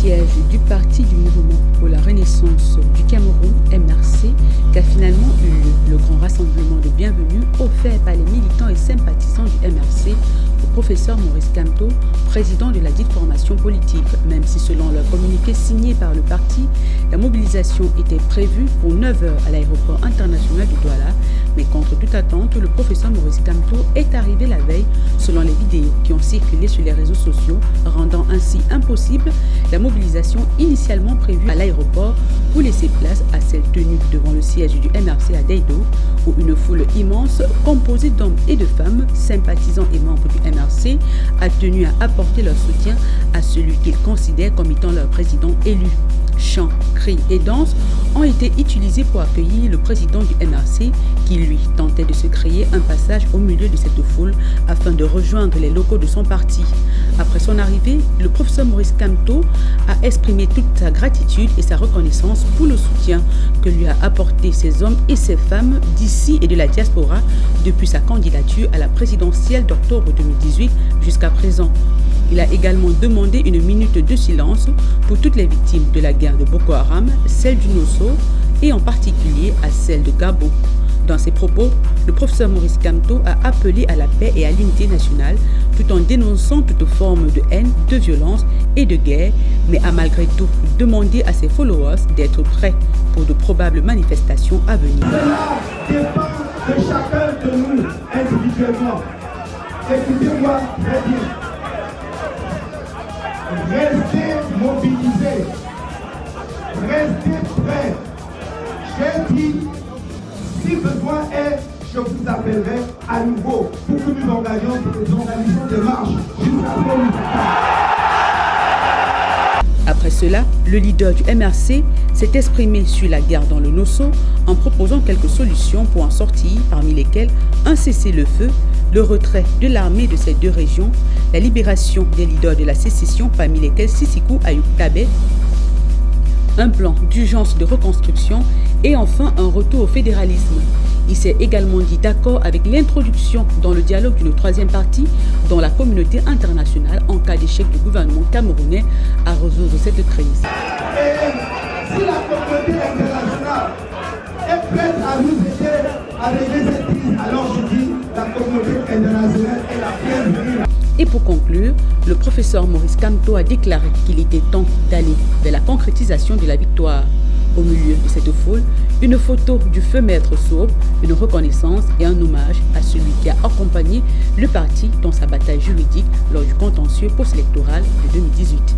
siège du Parti du Mouvement pour la Renaissance du Cameroun, MRC, qu'a finalement eu lieu le grand rassemblement de bienvenue offert par les militants et sympathisants du MRC au professeur Maurice Kamto, président de la dite formation politique. Même si selon leur communiqué signé par le parti, la mobilisation était prévue pour 9 h à l'aéroport international du Douala, mais contre toute attente, le professeur Maurice Kamto est arrivé la veille selon les vidéos qui ont circulé sur les réseaux sociaux, rendant ainsi impossible la mobilisation initialement prévue à l'aéroport pour laisser place à celle tenue devant le siège du MRC à Deido, où une foule immense composée d'hommes et de femmes, sympathisants et membres du MRC, a tenu à apporter leur soutien à celui qu'ils considèrent comme étant leur président élu. Chants, cris et danses ont été utilisés pour accueillir le président du MRC qui, lui, tentait de se créer un passage au milieu de cette foule afin de rejoindre les locaux de son parti. Après son arrivée, le professeur Maurice Kamto a exprimé toute sa gratitude et sa reconnaissance pour le soutien que lui a apporté ces hommes et ces femmes d'ici et de la diaspora depuis sa candidature à la présidentielle d'octobre 2018 jusqu'à présent. Il a également demandé une minute de silence pour toutes les victimes de la guerre de Boko Haram, celle du Nosso et en particulier à celle de Gabon. Dans ses propos, le professeur Maurice Kamto a appelé à la paix et à l'unité nationale tout en dénonçant toute forme de haine, de violence et de guerre, mais a malgré tout demandé à ses followers d'être prêts pour de probables manifestations à venir. Cela dépend de chacun de nous individuellement. Écoutez-moi très bien. Restez mobilisés, restez prêts. J'ai dit, si besoin est, je vous appellerai à nouveau pour que nous engagions des marches jusqu'à ce que nous. Après cela, le leader du MRC s'est exprimé sur la guerre dans le Nosso en proposant quelques solutions pour en sortir, parmi lesquelles un cessez-le-feu, le retrait de l'armée de ces deux régions, la libération des leaders de la sécession, parmi lesquels Sissikou Ayub Tabe, un plan d'urgence de reconstruction et enfin un retour au fédéralisme. Il s'est également dit d'accord avec l'introduction dans le dialogue d'une troisième partie dans la communauté internationale en cas d'échec du gouvernement camerounais à résoudre cette crise. Et si la communauté internationale est prête à nous aider à régler cette crise, alors je dis la communauté internationale est la bienvenue. Et pour conclure, le professeur Maurice Kamto a déclaré qu'il était temps d'aller vers la concrétisation de la victoire. Au milieu de cette foule, une photo du feu maître sauve, une reconnaissance et un hommage à celui qui a accompagné le parti dans sa bataille juridique lors du contentieux post-électoral de 2018.